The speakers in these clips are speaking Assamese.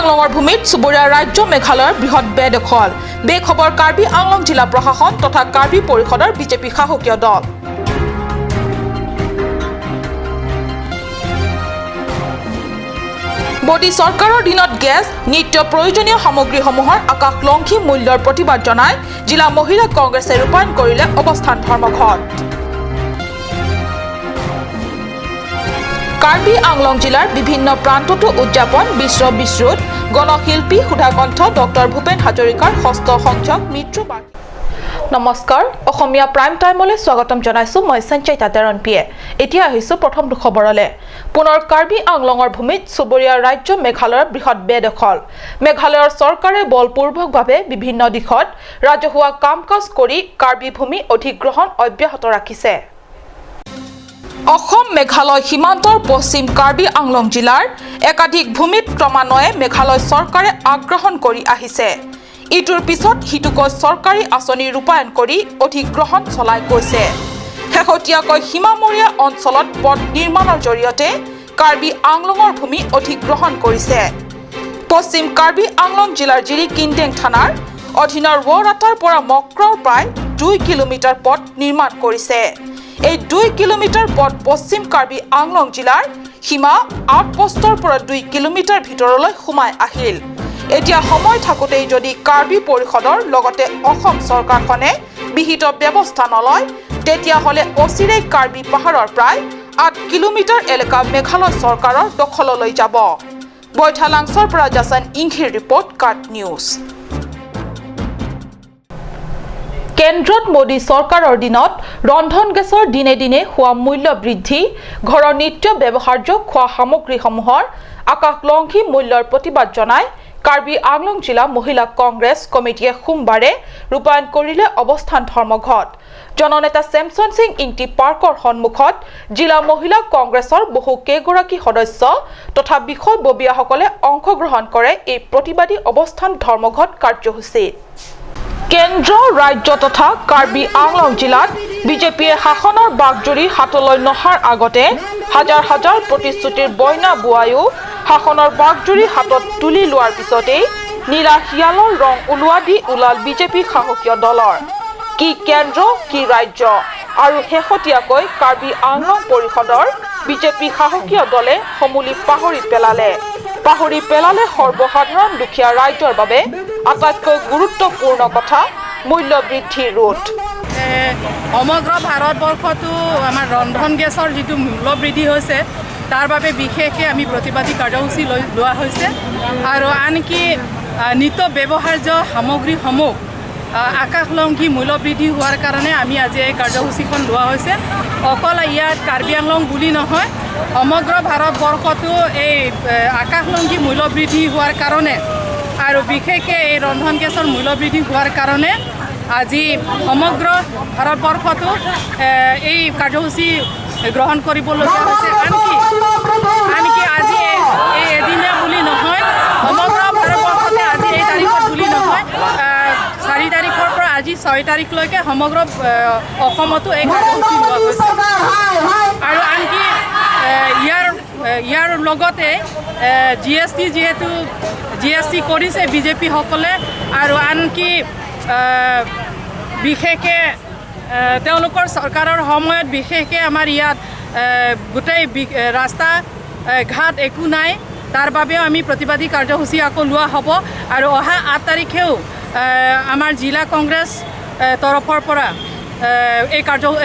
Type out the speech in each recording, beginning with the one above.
আংলঙৰ ভূমিত চুবুৰীয়া ৰাজ্য মেঘালয়ৰ বৃহৎ বেদখল। বেখবৰ কাৰ্বি আংলং জিলা প্ৰশাসন তথা কাৰ্বি পৰিষদৰ বিজেপি শাসকীয় দল। মোদী চৰকাৰৰ দিনত গেছ নিত্য প্ৰয়োজনীয় সামগ্ৰীসমূহৰ আকাশলংঘী মূল্যৰ প্ৰতিবাদ জনাই জিলা মহিলা কংগ্ৰেছে ৰূপায়ণ কৰিলে অৱস্থান ধৰ্মঘট। কাৰ্বি আংলং জিলাৰ বিভিন্ন প্ৰান্ততো উদযাপন বিশ্ব বিশ্ৰুত গণশিল্পী সুধাকণ্ঠ ডক্টৰ ভূপেন হাজৰিকাৰ ষষ্ঠ সংখ্যক মৃত্যু বাৰ্ষিকী। নমস্কাৰ, অসমীয়া প্ৰাইম টাইমলৈ স্বাগতম জনাইছো মই সঞ্চয় তাতেৰণপিয়ে। এতিয়া আহিছো প্ৰথম খবৰলৈ। পুনৰ কাৰ্বি আংলঙৰ ভূমিত চুবুৰীয়া ৰাজ্য মেঘালয়ৰ বৃহৎ বেদখল। মেঘালয়ৰ চৰকাৰে বলপূৰ্বকভাৱে বিভিন্ন দিশত ৰাজহুৱা কাম কাজ কৰি কাৰ্বি ভূমি অধিগ্ৰহণ অব্যাহত ৰাখিছে। অসম মেঘালয় সীমান্তৰ পশ্চিম কাৰ্বি আংলং জিলাৰ একাধিক ভূমিত ক্ৰমান্বয়ে মেঘালয় চৰকাৰে আগ্ৰাসন কৰি আহিছে। ইটোৰ পিছত সিটোকৈ চৰকাৰী আঁচনি ৰূপায়ণ কৰি অধিগ্ৰহণ চলাই গৈছে। শেহতীয়াকৈ সীমামূৰীয়া অঞ্চলত পথ নিৰ্মাণৰ জৰিয়তে কাৰ্বি আংলঙৰ ভূমি অধিগ্ৰহণ কৰিছে। পশ্চিম কাৰ্বি আংলং জিলাৰ জিৰিকিনডেং থানাৰ অধীনৰ ৱৰাটাৰ পৰা মক্ৰৰ প্ৰায় 2 কিলোমিটাৰ পথ নিৰ্মাণ কৰিছে। এই 2 কিলোমিটাৰ পথ পশ্চিম কাৰ্বি আংলং জিলাৰ সীমা আউটপোষ্টৰ পৰা 2 কিলোমিটাৰ ভিতৰলৈ সোমাই আহিল। এতিয়া সময় থাকোঁতেই যদি কাৰ্বি পৰিষদৰ লগতে অসম চৰকাৰখনে বিহিত ব্যৱস্থা নলয় তেতিয়াহ'লে অচিৰেই কাৰ্বি পাহাৰৰ প্ৰায় 8 কিলোমিটাৰ এলেকা মেঘালয় চৰকাৰৰ দখললৈ যাব। বৈঠালাংছৰ পৰা জাছন ইংঘিৰ ৰিপৰ্ট কাট নিউজ। কেন্দ্ৰত মোদী চৰকাৰৰ দিনত ৰন্ধন গেছৰ দিনে দিনে হোৱা মূল্য বৃদ্ধি, ঘৰৰ নিত্য ব্যৱহাৰ্য খোৱা সামগ্ৰীসমূহৰ আকাশলংঘী মূল্যৰ প্ৰতিবাদ জনাই কাৰ্বি আংলং জিলা মহিলা কংগ্ৰেছ কমিটিয়ে সোমবাৰে ৰূপায়ণ কৰিলে অৱস্থান ধৰ্মঘট। জননেতা চেমছন সিং ইংটি পাৰ্কৰ সন্মুখত জিলা মহিলা কংগ্ৰেছৰ বহু কেইগৰাকী সদস্য তথা বিষয়ববীয়াসকলে অংশগ্ৰহণ কৰে এই প্ৰতিবাদী অৱস্থান ধৰ্মঘট কাৰ্যসূচীত। কেন্দ্ৰ, ৰাজ্য তথা কাৰ্বি আংলং জিলাত বিজেপিয়ে শাসনৰ বাগজুৰি হাতলৈ নহাৰ আগতে হাজাৰ হাজাৰ প্ৰতিশ্ৰুতিৰ বইনা বোৱায়ো শাসনৰ বাগজুৰি হাতত তুলি লোৱাৰ পিছতেই নীলা শিয়ালৰ ৰং ওলোৱা দি ওলাল বিজেপি শাসকীয় দলৰ। কি কেন্দ্ৰ, কি ৰাজ্য আৰু শেহতীয়াকৈ কাৰ্বি আংলং পৰিষদৰ বিজেপি শাসকীয় দলে সমূলি পাহৰি পেলালে সৰ্বসাধাৰণ দুখীয়া ৰাইজৰ বাবে আটাইতকৈ গুৰুত্বপূৰ্ণ কথা মূল্য বৃদ্ধিৰ ৰোধ। সমগ্ৰ ভাৰতবৰ্ষতো আমাৰ ৰন্ধন গেছৰ যিটো মূল্য বৃদ্ধি হৈছে তাৰ বাবে বিশেষকৈ আমি প্ৰতিবাদী কাৰ্যসূচী লোৱা হৈছে আৰু আনকি নিত্য ব্যৱহাৰ্য সামগ্ৰীসমূহ আকাশলংঘী মূল্য বৃদ্ধি হোৱাৰ কাৰণে আমি আজি এই কাৰ্যসূচীখন লোৱা হৈছে। অকল ইয়াত কাৰ্বি আংলং বুলি নহয়, সমগ্ৰ ভাৰতবৰ্ষতো এই আকাশলংঘী মূল্য বৃদ্ধি হোৱাৰ কাৰণে আৰু বিশেষকৈ এই ৰন্ধন গেছৰ মূল্য বৃদ্ধি হোৱাৰ কাৰণে আজি সমগ্ৰ ভাৰতবৰ্ষতো এই কাৰ্যসূচী গ্ৰহণ কৰিবলগীয়া হৈছে। আনকি আজি এই এদিনীয়া বুলি নহয়, সমগ্ৰ ভাৰতবৰ্ষতে আজি এই তাৰিখত বুলি নহয়, 4 তাৰিখৰ পৰা আজি 6 তাৰিখলৈকে সমগ্ৰ অসমতো এই কাৰ্যসূচী লোৱা হৈছে। আৰু আনকি ইয়াৰ লগতে যিহেতু GST কৰিছে বিজেপিসকলে আৰু আনকি বিশেষকৈ তেওঁলোকৰ চৰকাৰৰ সময়ত বিশেষকৈ আমাৰ ইয়াত গোটেই ৰাস্তা ঘাট একো নাই, তাৰ বাবেও আমি প্ৰতিবাদী কাৰ্যসূচী আকৌ লোৱা হ'ব আৰু অহা 8 তাৰিখেও আমাৰ জিলা কংগ্ৰেছ তৰফৰ পৰা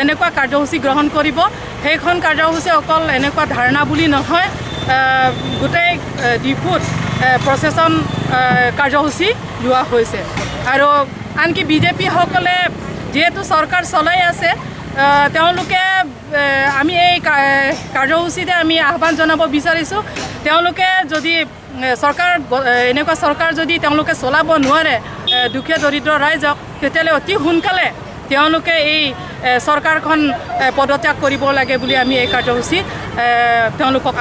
এনেকুৱা কাৰ্যসূচী গ্ৰহণ কৰিব। সেইখন কাৰ্যসূচী অকল এনেকুৱা ধাৰণা বুলি নহয়, গোটেই ডিফুত প্ৰচেছন কাৰ্যসূচী লোৱা হৈছে। আৰু আনকি বিজেপিসকলে যিহেতু চৰকাৰ চলাই আছে তেওঁলোকে আমি এই কাৰ্যসূচীতে আমি আহ্বান জনাব বিচাৰিছোঁ, তেওঁলোকে যদি এনেকুৱা চৰকাৰ যদি তেওঁলোকে চলাব নোৱাৰে দুখীয়া দৰিদ্ৰ ৰাইজক, তেতিয়াহ'লে অতি সোনকালে তেওঁলোকে এই চৰকাৰখন পদত্যাগ কৰিব লাগে বুলি আমি এই কাৰ্যসূচীত তেওঁলোকক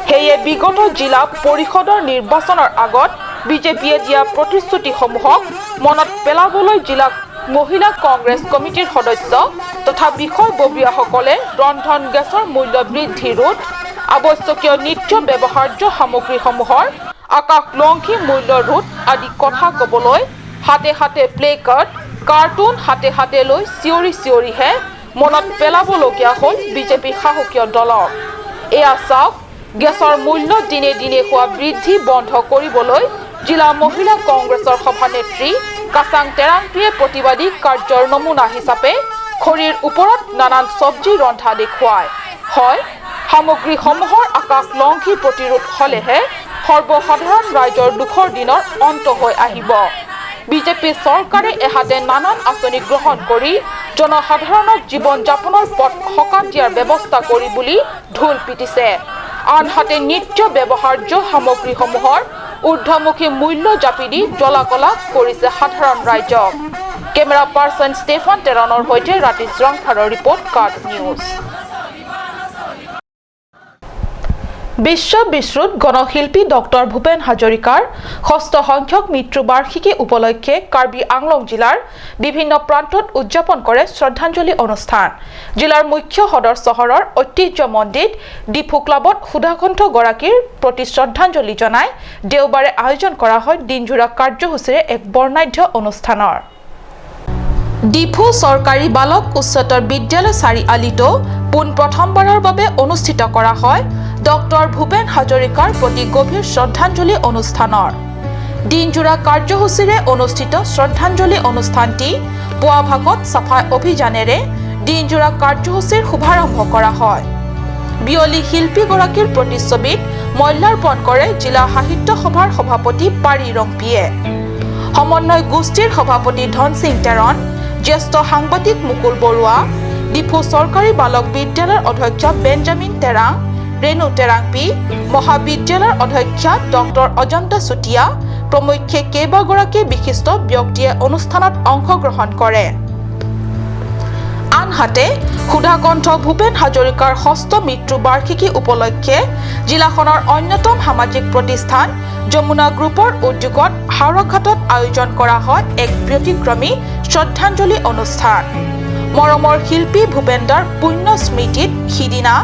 সেয়ে বিগত জিলা পৰিষদৰ নিৰ্বাচনৰ আগত বিজেপিয়ে দিয়া প্ৰতিশ্ৰুতিসমূহক মনত পেলাবলৈ জিলা মহিলা কংগ্ৰেছ কমিটিৰ সদস্য তথা বিষয়ববীয়াসকলে ৰন্ধন গেছৰ মূল্য বৃদ্ধি ৰোধ, আৱশ্যকীয় নিত্য ব্যৱহাৰ্য সামগ্ৰীসমূহৰ আকাশলংঘী মূল্য ৰোধ আদি কথা ক'বলৈ হাতে হাতে প্লে কাৰ্ড কাৰ্টুন হাতে হাতে লৈ চিঞৰি চিঞৰিহে মনত পেলাবলগীয়া হ'ল বিজেপি শাসকীয় দলক এয়া চাওক গেছৰ মূল্য দিনে দিনে হোৱা বৃদ্ধি বন্ধ কৰিবলৈ জিলা মহিলা কংগ্ৰেছৰ সভানেত্ৰী কাচাং তেৰাংপীয়ে প্ৰতিবাদী কাৰ্যৰ নমুনা হিচাপে খৰিৰ ওপৰত নানান চব্জি ৰন্ধা দেখুৱায় হয় সামগ্ৰীসমূহৰ আকাশলংঘী প্ৰতিৰোধ হ'লেহে সৰ্বসাধাৰণ ৰাইজৰ দুখৰ দিনৰ অন্ত হৈ আহিব বিজেপি চৰকাৰে এহাতে নানান আঁচনি গ্ৰহণ কৰি জনসাধাৰণক জীৱন যাপনৰ পথ সকাহ দিয়াৰ ব্যৱস্থা কৰি বুলি ঢোল পিটিছে আনহাতে নিত্য ব্যৱহাৰ্য সামগ্ৰীসমূহৰ ঊৰ্ধ্বমুখী মূল্য জাপি দি জ্বলাকলা কৰিছে সাধাৰণ ৰাইজক কেমেৰা পাৰ্চন ষ্টেফান টেৰনৰ সৈতে ৰাতিছ ৰংফাৰৰ ৰিপৰ্ট কাৰ্ড নিউজ বিশ্ব বিশ্ৰুত গণশিল্পী ডক্টৰ ভূপেন হাজৰিকাৰ ষষ্ঠ সংখ্যক মৃত্যু বাৰ্ষিকী উপলক্ষে কাৰ্বি আংলং জিলাৰ বিভিন্ন প্ৰান্তত উদযাপন কৰে শ্ৰদ্ধাঞ্জলি অনুষ্ঠান জিলাৰ মুখ্য সদৰ চহৰৰ ঐতিহ্যমণ্ডিত ডিফু ক্লাবত সুধাকণ্ঠ গৰাকীৰ প্ৰতি শ্ৰদ্ধাঞ্জলি জনাই দেওবাৰে আয়োজন কৰা হয় দিনজোৰা কাৰ্যসূচীৰে এক বৰ্ণাঢ্য অনুষ্ঠানৰ ডিফু চৰকাৰী বালক উচ্চতৰ বিদ্যালয় চাৰিআলিতো পোনপ্ৰথমবাৰৰ বাবে অনুষ্ঠিত কৰা হয় ডক্টৰ ভূপেন হাজৰিকাৰ প্ৰতি গভীৰ শ্ৰদ্ধাঞ্জলি অনুষ্ঠানৰ দিনজোৰা কাৰ্যসূচীৰে অনুষ্ঠিত শ্ৰদ্ধাঞ্জলি অনুষ্ঠানটি পুৱা ভাগত চাফাই অভিযানেৰে দিনজোৰা কাৰ্যসূচীৰ শুভাৰম্ভ কৰা হয় বিয়লি শিল্পীগৰাকীৰ প্ৰতিচ্ছবিত মল্যাৰ্পণ কৰে জিলা সাহিত্য সভাৰ সভাপতি পাৰি ৰংপিয়ে সমন্বয় গোষ্ঠীৰ সভাপতি ধন সিং টেৰন জ্যেষ্ঠ সাংবাদিক মুকুল বৰুৱা ডিফু চৰকাৰী বালক বিদ্যালয়ৰ অধ্যক্ষ বেঞ্জামিন টেৰাং ৰেণু টেৰাংপি মহাবিদ্যালয়ৰ অধ্যক্ষা ডক্টৰ অজন্তা চুতীয়া প্ৰমুখ্যে কেইবাগৰাকী বিশিষ্ট ব্যক্তিয়ে অনুষ্ঠানত অংশগ্ৰহণ কৰে আনহাতে সুধাকণ্ঠ ভূপেন হাজৰিকাৰ ষষ্ঠ মৃত্যু বাৰ্ষিকী উপলক্ষে জিলাখনৰ অন্যতম সামাজিক প্ৰতিষ্ঠান যমুনা গ্ৰুপৰ উদ্যোগত হাওৰাঘাটত আয়োজন কৰা হয় এক ব্যতিক্ৰমী শ্ৰদ্ধাঞ্জলি অনুষ্ঠান মৰমৰ শিল্পী ভূপেন্দাৰ পুণ্য স্মৃতিত সিদিনা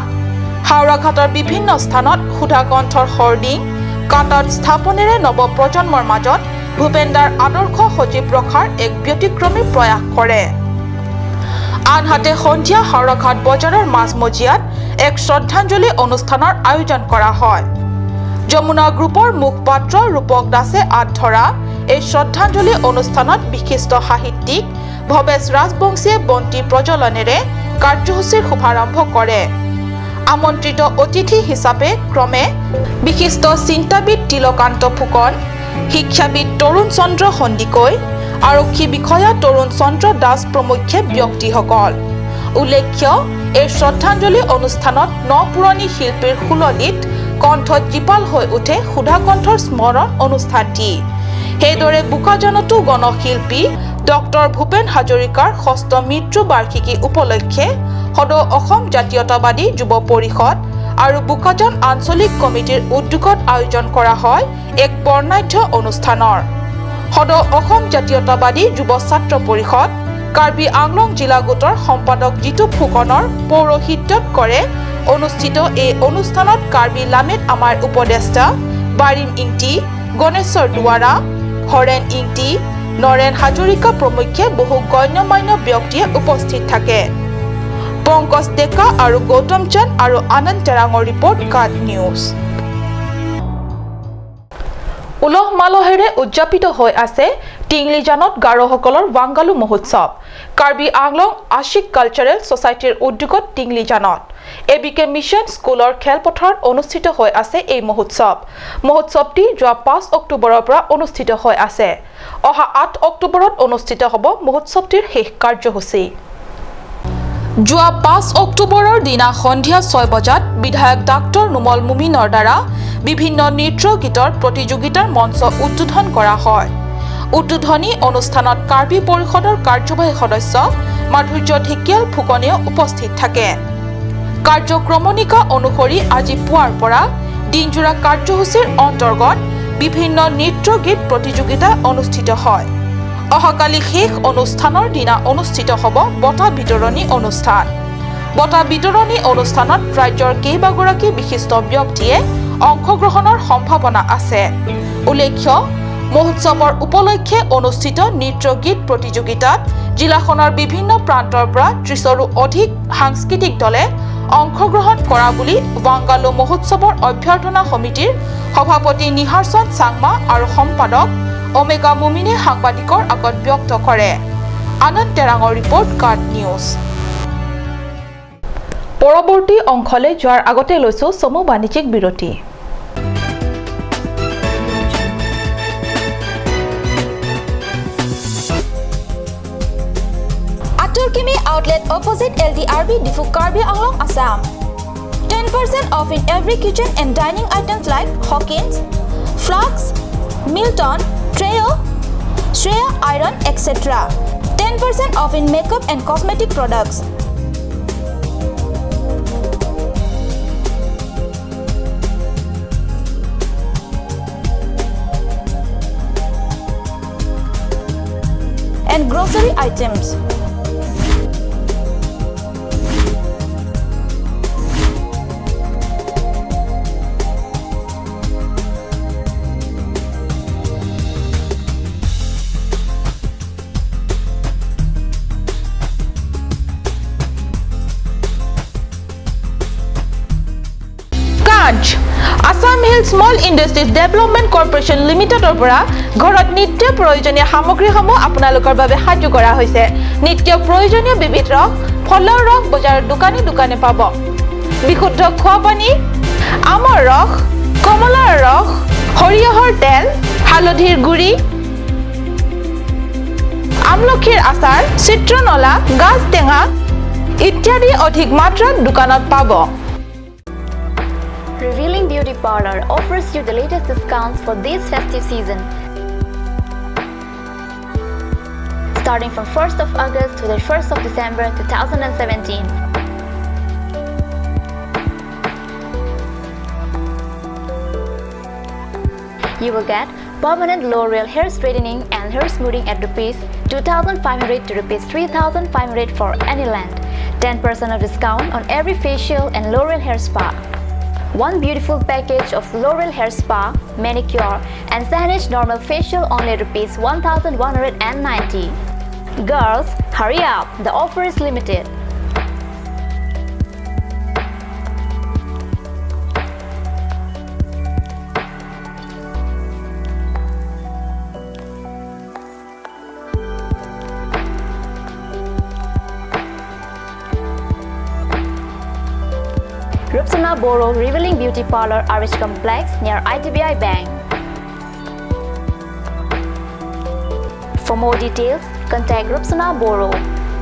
হাওৰাঘাটৰ বিভিন্ন স্থানত সুধাকণ্ঠৰ হৰ্ডিং কাটাত স্থাপনেৰে নৱপ্ৰজন্মৰ মাজত ভূপেন্দাৰ আদৰ্শ সজীৱ ৰখাৰ এক ব্যতিক্ৰমী প্ৰয়াস কৰে আনহাতে সন্ধিয়া হাওৰাঘাট বজাৰৰ মাজমজিয়াত এক শ্ৰদ্ধাঞ্জলি অনুষ্ঠানৰ আয়োজন কৰা হয় যমুনা গ্ৰুপৰ মুখপাত্ৰ ৰূপক দাসে আধৰা এই শ্ৰদ্ধাঞ্জলি অনুষ্ঠানত বিশিষ্ট সাহিত্যিক ভৱেশ ৰাজবংশীয়ে বন্তি প্ৰজ্বলনেৰে কাৰ্যসূচীৰ শুভাৰম্ভ কৰে আমন্ত্ৰিত অতিথি হিচাপে ক্ৰমে বিশিষ্ট চিন্তাবিদ তিলকান্ত ফুকন শিক্ষাবিদ তৰুণ চন্দ্ৰ সন্দিকৈ আৰক্ষী বিষয়া তৰুণ চন্দ্ৰ দাস প্ৰমুখ্যে ব্যক্তিসকল উল্লেখ্য এই শ্ৰদ্ধাঞ্জলি অনুষ্ঠানত নপুৰণি শিল্পীৰ সুললিত কণ্ঠত জীপাল হৈ উঠে সুধাকণ্ঠৰ স্মৰণ অনুষ্ঠানটি সেইদৰে বোকাজানতো গণশিল্পী ডক্টৰ ভূপেন হাজৰিকাৰ ষষ্ঠ মৃত্যু বাৰ্ষিকী উপলক্ষে সদৌ অসম জাতীয়তাবাদী যুৱ পৰিষদ আৰু বোকাজান আঞ্চলিক কমিটিৰ উদ্যোগত আয়োজন কৰা হয় এক বৰ্ণাঢ্য অনুষ্ঠানৰ সদৌ অসম জাতীয়তাবাদী যুৱ ছাত্ৰ পৰিষদ কাৰ্বি আংলং জিলা গোটৰ সম্পাদক জিতু ফুকনৰ পৌৰোহিত্যত কৰে অনুষ্ঠিত এই অনুষ্ঠানত কাৰ্বি লামেট আমাৰ উপদেষ্টা বাৰিম ইংটি গণেশ্বৰ দুৱাৰা হৰেণ ইংটি নৰেন হাজৰিকা প্ৰমুখ্যে বহু গণ্যমান্য ব্যক্তিয়ে উপস্থিত থাকে পংকজ ডেকা আৰু গৌতম চান্দ আৰু আনন্দ টেৰাঙৰ ৰিপৰ্ট কাৰ্ড নিউজ উলহ মালহেৰে উদযাপিত হৈ আছে টিংলিজানত গাৰোসকলৰ ৱাংগালু মহোৎসৱ কাৰ্বি আংলং আশিক কালচাৰেল ছ'চাইটিৰ উদ্যোগত টিংলিজানত এবিকে মিছন স্কুলৰ খেলপথাৰত অনুষ্ঠিত হৈ আছে এই মহোৎসৱটি যোৱা 5 অক্টোবৰৰ পৰা অনুষ্ঠিত হৈ আছে অহা 8 অক্টোবৰত অনুষ্ঠিত হ'ব মহোৎসৱটিৰ শেষ কাৰ্যসূচী যোৱা 5 অক্টোবৰৰ দিনা সন্ধিয়া 6 বজাত বিধায়ক ডাক্তৰ নুমল মুমিনৰ দ্বাৰা বিভিন্ন নৃত্য গীতৰ প্ৰতিযোগিতাৰ মঞ্চ উদ্বোধন কৰা হয় উদ্বোধনী অনুষ্ঠানত কাৰ্বি পৰিষদৰ কাৰ্যবাহী সদস্য মাধুৰ্য ঢেকিয়াল ফুকনেও উপস্থিত থাকে কাৰ্যক্ৰমণিকা অনুসৰি আজি পুৱাৰ পৰা দিনজোৰা কাৰ্যসূচীৰ অন্তৰ্গত বিভিন্ন নৃত্য গীত প্ৰতিযোগিতা অনুষ্ঠিত হয় অহাকালি শেষ অনুষ্ঠানৰ দিনা অনুষ্ঠিত হ'ব বঁটা বিতৰণী অনুষ্ঠান বঁটা বিতৰণী অনুষ্ঠানত ৰাজ্যৰ কেইবাগৰাকী বিশিষ্ট ব্যক্তিয়ে অংশগ্ৰহণৰ সম্ভাৱনা আছে। উল্লেখ্য, মহোৎসৱৰ উপলক্ষে অনুষ্ঠিত নৃত্য গীত প্ৰতিযোগিতাত জিলাখনৰ বিভিন্ন প্ৰান্তৰ পৰা ৩০ৰো অধিক সাংস্কৃতিক দলে অংশগ্ৰহণ কৰা বুলি ৱাংগালু মহোৎসৱৰ অভ্যৰ্থনা সমিতিৰ সভাপতি নিহাৰচন্দ চাংমা আৰু সম্পাদক ওমেগা মুমিনে সাংবাদিকৰ আগত ব্যক্ত কৰে। আনন্দ তেৰাঙৰ ৰিপৰ্ট, কাৰ্ড নিউজ। পৰৱৰ্তী অংশলৈ যোৱাৰ আগতে লৈছো চমু বাণিজ্যিক বিৰতি। Aturkimi outlet opposite LDRB Difu Karbi Anglong, Assam. 10% off in every kitchen and dining items like Hawkins, Flux, Milton, Treo, Shreya Iron, etc. 10% off in makeup and cosmetic products. And grocery items. Assam hill small industries development corporation লিমিটেডৰ পৰা ঘৰত নিত্য প্ৰয়োজনীয় সামগ্ৰীসমূহ আপোনালোকৰ বাবে সাজু কৰা হৈছে। নিত্য প্ৰয়োজনীয় বিবিধ ৰস, ফলৰ ৰস বজাৰৰ দোকানে দোকানে পাব। বিশুদ্ধ খোৱা পানী, আমৰ ৰস, কমলাৰ ৰস, সৰিয়হৰ তেল, হালধিৰ গুড়ি, আমলখিৰ আচাৰ, চিত্ৰনলা, গাজ টেঙা ইত্যাদি অধিক মাত্ৰাত দোকানত পাব। Revealing Beauty Parlor offers you the latest discounts for this festive season. Starting from 1st of August to the 1st of December 2017. You will get permanent L'Oreal hair straightening and hair smoothing at Rs 2,500 to Rs 3,500 for any length. 10% of discount on every facial and L'Oreal hair spa. One beautiful package of L'Oreal hair spa, manicure and Sanesh normal facial only Rs 1,190. Girls, hurry up! The offer is limited. Rupsana Boro Revealing Beauty Parlor, RH Complex near ITBI Bank. For more details, contact Rupsana Boro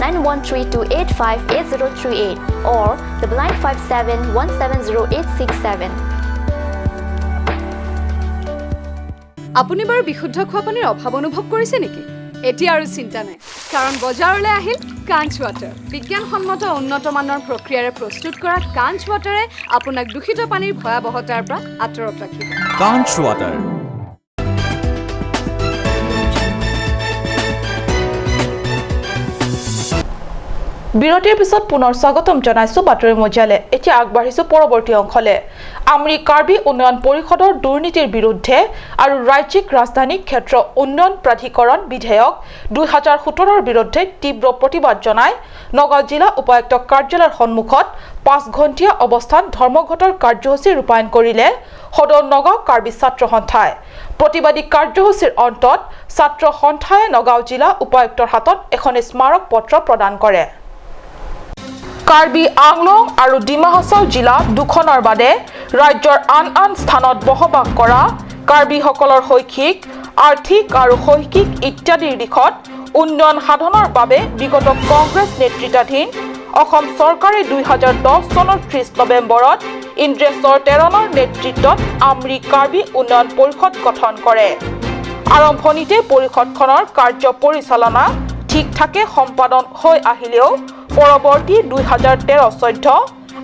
9132858038 or 9957170867. আপুনি বাৰু বিশুদ্ধ খোৱা পানীৰ অভাৱ অনুভৱ কৰিছে নেকি? এতিয়া আৰু চিন্তা নাই, কাৰণ বজাৰলৈ আহিল কাঞ্চ ৱাটাৰ। বিজ্ঞানসন্মত উন্নত মানৰ প্ৰক্ৰিয়াৰে প্ৰস্তুত কৰা কাঞ্চ ৱাটাৰে আপোনাক দূষিত পানীৰ ভয়াৱহতাৰ পৰা আঁতৰত ৰাখিব। কাঞ্চ ৱাটাৰ। বিৰতিৰ পিছত পুনৰ স্বাগতম জনাইছো বাতৰি মজিয়ালে। এতিয়া আগবাঢ়িছো পৰৱৰ্তী অংশলৈ। আমৰি কাৰ্বি উন্নয়ন পৰিষদৰ দুৰ্নীতিৰ বিৰুদ্ধে আৰু ৰাজ্যিক ৰাজধানী ক্ষেত্ৰ উন্নয়ন প্ৰাধিকৰণ বিধেয়ক 2017ৰ বিৰুদ্ধে তীব্ৰ প্ৰতিবাদ জনাই নগাঁও জিলা উপায়ুক্ত কাৰ্যালয়ৰ সন্মুখত 5 ঘণ্টীয়া অৱস্থান ধৰ্মঘটৰ কাৰ্যসূচী ৰূপায়ণ কৰিলে সদৌ নগাঁও কাৰ্বি ছাত্ৰ সন্থাই। প্ৰতিবাদী কাৰ্যসূচীৰ অন্তত ছাত্ৰ সন্থাই নগাঁও জিলা উপায়ুক্তৰ হাতত এখন স্মাৰক পত্ৰ প্ৰদান কৰে। কাৰ্বি আংলং আৰু ডিমা হাছাও জিলা দুখনৰ বাদে ৰাজ্যৰ আন আন স্থানত বসবাস কৰা কাৰ্বিসকলৰ শৈক্ষিক, আৰ্থিক আৰু শৈক্ষিক ইত্যাদিৰ দিশত উন্নয়ন সাধনৰ বাবে বিগত কংগ্ৰেছ নেতৃত্বাধীন অসম চৰকাৰে 2010 চনৰ 30 নৱেম্বৰত ইন্দ্ৰেশ্বৰ তেৰণৰ নেতৃত্বত আমৰি কাৰ্বি উন্নয়ন পৰিষদ গঠন কৰে। আৰম্ভণিতে পৰিষদখনৰ কাৰ্য পৰিচালনা ঠিক ঠাকে সম্পাদন হৈ আহিলেও পৰৱৰ্তী 2013-14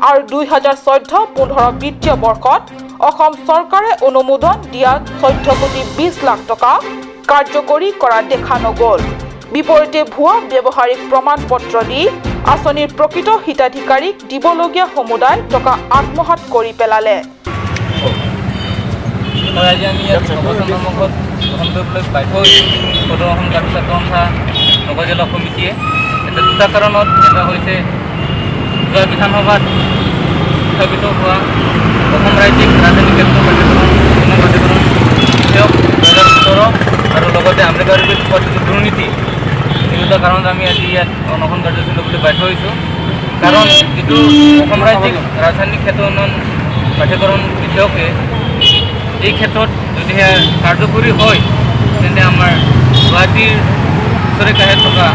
আৰু 2014-15 বিত্তীয় বৰ্ষত অসম চৰকাৰে অনুমোদন দিয়া 14,20 লাখ টকা কাৰ্যকৰী কৰা দেখা নগ'ল। বিপৰীতে ভুৱা ব্যৱহাৰিক প্ৰমাণ পত্ৰ দি আঁচনিৰ প্ৰকৃত হিতাধিকাৰীক দিবলগীয়া সমুদায় টকা আত্মসাৎ কৰি পেলালে। আজি আমি ইয়াত অৱস্থান নামঘৰত গ্ৰহণ কৰিবলৈ বাধ্য হৈছোঁ সদৌ অসম কাৰ্বি ছাত্ৰ সন্থা নগৰ জিলা সমিতিয়ে। এটা দুটা কাৰণত, এটা হৈছে যোৱা বিধানসভাত উত্থাপিত হোৱা অসম ৰাজ্যিক ৰাজধানী ক্ষেত্ৰ পাঠ্যক্ৰম বিষয়ক 2017 আৰু লগতে আম্বেদকাৰ পদ্ধতি দুৰ্নীতি, এই দুটা কাৰণত আমি আজি ইয়াত অনশন কাৰ্যসূচী ল'বলৈ বাধ্য হৈছোঁ। কাৰণ যিটো অসম ৰাজ্যিক ৰাজধানী ক্ষেত্ৰ উন্নয়ন পাঠ্যক্ৰম বিষয়কে এই ক্ষেত্ৰত যদিহে কাৰ্যকৰী হয়, তেন্তে আমাৰ গুৱাহাটীৰ ওচৰে কাষে থকা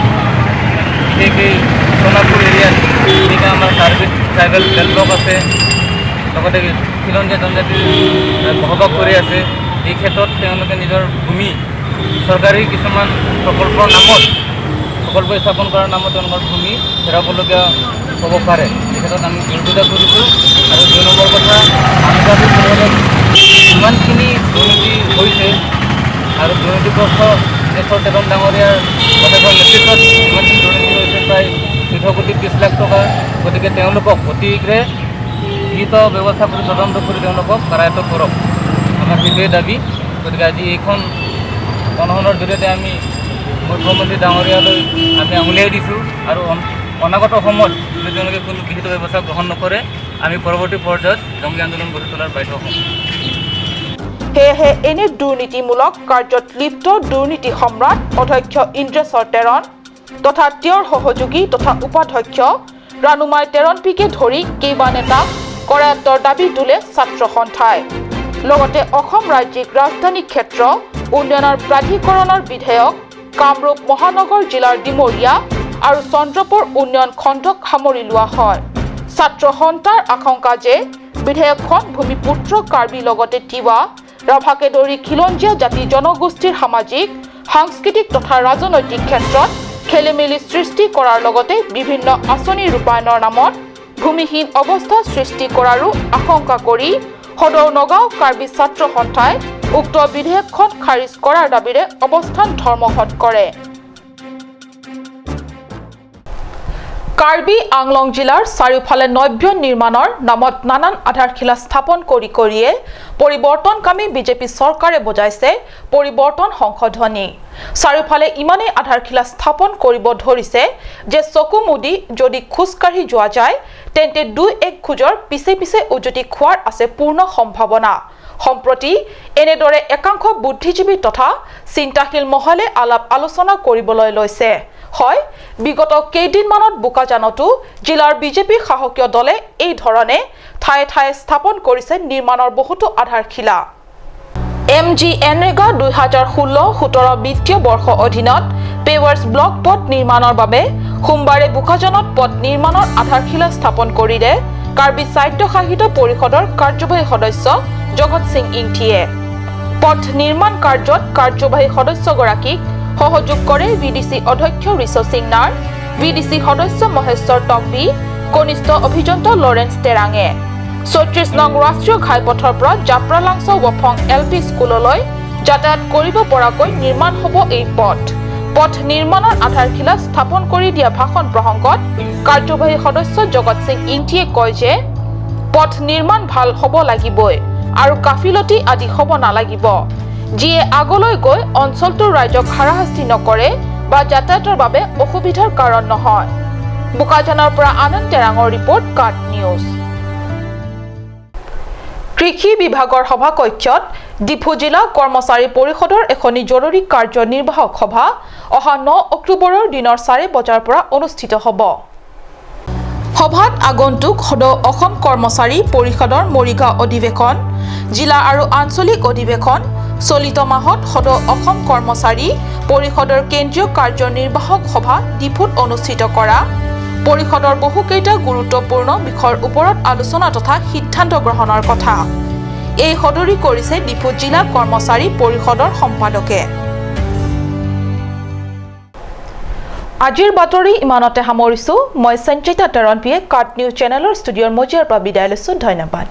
বিশেষকৈ সোণাপুৰ এৰিয়াত যিবিলাক আমাৰ কাৰ্বি ট্ৰাইবেল বেল্ট ব্লক আছে, লগতে খিলঞ্জীয়া জনজাতি বসবাস কৰি আছে, এই ক্ষেত্ৰত তেওঁলোকে নিজৰ ভূমি চৰকাৰী কিছুমান প্ৰকল্পৰ নামত, প্ৰকল্প স্থাপন কৰাৰ নামত তেওঁলোকৰ ভূমি হেৰাবলগীয়া হ'ব পাৰে। এই ক্ষেত্ৰত আমি বিৰোধিতা কৰিছোঁ। আৰু ২ নম্বৰ কথা, আম্বেদকাৰ পৰিষদত ইমানখিনি দুৰ্নীতি হৈছে আৰু দুৰ্নীতিগ্ৰস্ত দেশৰ তেৰণ ডাঙৰীয়াৰ বছৰৰ নেতৃত্বত ইমানখিনি দুৰ্নীতি হৈছে, প্ৰায় ১৪,২০ লাখ টকা। গতিকে তেওঁলোকক অতি শীঘ্ৰে বিহিত ব্যৱস্থা কৰি তদন্ত কৰি তেওঁলোকক কাৰায়ত্ত কৰক, আমাৰ সেইটোৱে দাবী। গতিকে আজি এইখন অনশনৰ জৰিয়তে আমি মুখ্যমন্ত্ৰী ডাঙৰীয়ালৈ আমি আঙুলিয়াই দিছোঁ। আৰু অনাগত সময়ত যদি তেওঁলোকে কোনো বিহিত ব্যৱস্থা গ্ৰহণ নকৰে, আমি পৰৱৰ্তী পৰ্যায়ত জংগী আন্দোলন গঢ়ি তোলাৰ বাধ্য হ'ম। সেয়েহে এনে দুৰ্নীতিমূলক কাৰ্যত লিপ্ত দুৰ্নীতি সম্ৰাট অধ্যক্ষ ইন্দ্ৰেশ্বৰ তেৰণ তথা তেওঁৰ সহযোগী তথা উপাধ্যক্ষ ৰাণুমাই তেৰণপিকে ধৰি কেইবা নেতাক কৰায়ত্বৰ দাবী তোলে ছাত্ৰ সন্থাই। লগতে অসম ৰাজ্যিক ৰাজধানী ক্ষেত্ৰ উন্নয়নৰ প্ৰাধিকৰণৰ বিধেয়ক কামৰূপ মহানগৰ জিলাৰ ডিমৰীয়া আৰু চন্দ্ৰপুৰ উন্নয়ন খণ্ডক সামৰি লোৱা হয়। ছাত্ৰ সন্থাৰ আশংকা যে বিধেয়কখন ভূমিপুত্ৰ কাৰ্বি লগতে তিৱা ৰাভাকে ধৰি খিলঞ্জীয়া জাতি জনগোষ্ঠীৰ সামাজিক সাংস্কৃতিক তথা ৰাজনৈতিক ক্ষেত্ৰত খেলিমেলি সৃষ্টি কৰাৰ লগতে বিভিন্ন আঁচনি ৰূপায়ণৰ নামত ভূমিহীন অৱস্থা সৃষ্টি কৰাৰো আশংকা কৰি সদৌ নগাঁও কাৰ্বি ছাত্ৰ সন্থাই উক্ত বিধেয়কখন খাৰিজ কৰাৰ দাবীৰে অৱস্থান ধৰ্মঘট কৰে। কাৰ্বি আংলং জিলাৰ চাৰিওফালে নব্য নিৰ্মাণৰ নামত নানান আধাৰশিলা স্থাপন কৰিয়ে পৰিৱৰ্তনকামী বিজেপি চৰকাৰে বজাইছে পৰিৱৰ্তন সংশোধনী। চাৰিওফালে ইমানেই আধাৰশিলা স্থাপন কৰিব ধৰিছে যে চকু মুদি যদি খোজকাঢ়ি যোৱা যায় তেন্তে ২-১ খোজৰ পিছে পিছে উজুতি খোৱাৰ আছে পূৰ্ণ সম্ভাৱনা। সম্প্ৰতি এনেদৰে একাংশ বুদ্ধিজীৱী তথা চিন্তাশীল মহলে আলাপ আলোচনা কৰিবলৈ লৈছে। হয়, বিগত কেইদিনমানত বোকাজানতো জিলাৰ বিজেপি শাসকীয় দলে এই ধৰণে ঠায়ে ঠায়ে স্থাপন কৰিছে নিৰ্মাণৰ বহুতো আধাৰশিলা। MGNৰেগা 2016-17 বিত্তীয় বৰ্ষ অধীনত পেৱাৰ্ছ ব্লক পথ নিৰ্মাণৰ বাবে সোমবাৰে বোকাজানত পথ নিৰ্মাণৰ আধাৰশিলা স্থাপন কৰিলে কাৰ্বি স্বায়ত্তশাসিত পৰিষদৰ কাৰ্যবাহী সদস্য জগত সিং ইংথিয়ে। পথ নিৰ্মাণ কাৰ্যত কাৰ্যবাহী সদস্যগৰাকীক সহযোগ কৰে VDC অধ্যক্ষ ঋষ সিং নাৰ, VDC সদস্য মহেশ্বৰ টকবি, কনিষ্ঠ অভিযন্তা লৰেন্স টেৰাঙে। ৩৬ নং ৰাষ্ট্ৰীয় ঘাইপথৰ পৰা জাপ্ৰালাংছ ৱফং LP স্কুললৈ যাতায়াত কৰিব পৰাকৈ নিৰ্মাণ হ'ব এই পথ। পথ নিৰ্মাণৰ আধাৰশিলা স্থাপন কৰি দিয়া ভাষণ প্ৰসংগত কাৰ্যবাহী সদস্য জগত সিং ইংথিয়ে কয় যে পথ নিৰ্মাণ ভাল হ'ব লাগিবই আৰু গাফিলতি আদি হ'ব নালাগিব, যিয়ে আগলৈ গৈ অঞ্চলটোৰ ৰাইজক হাৰাশাস্তি নকৰে বা যাতায়াতৰ বাবে অসুবিধাৰ কাৰণ নহয়। বোকাজানৰ পৰা আনন্দ টেৰাঙৰ ৰিপৰ্ট, কাট নিউজ। কৃষি বিভাগৰ সভাকক্ষত ডিফু জিলা কৰ্মচাৰী পৰিষদৰ এখনি জৰুৰী কাৰ্যনিৰ্বাহক সভা অহা ৯ অক্টোবৰৰ দিনৰ ৪ বজাৰ পৰা অনুষ্ঠিত হ'ব। সভাত আগন্তুক সদৌ অসম কৰ্মচাৰী পৰিষদৰ মৰিগাঁও অধিৱেশন, জিলা আৰু আঞ্চলিক অধিৱেশন, চলিত মাহত সদৌ অসম কৰ্মচাৰী পৰিষদৰ কেন্দ্ৰীয় কাৰ্যনিৰ্বাহক সভা ডিফুত অনুষ্ঠিত কৰা, পৰিষদৰ বহুকেইটা গুৰুত্বপূৰ্ণ বিষয়ৰ ওপৰত আলোচনা তথা সিদ্ধান্ত গ্ৰহণৰ কথা। এই সদৰি কৰিছে ডিফু জিলা কৰ্মচাৰী পৰিষদৰ সম্পাদকে। আজিৰ বাতৰি ইমানতে সামৰিছোঁ। মই সঞ্চিতা তেৰণপিয়ে কাট নিউজ চেনেলৰ ষ্টুডিঅ'ৰ মজিয়াৰ পৰা বিদায় লৈছোঁ। ধন্যবাদ।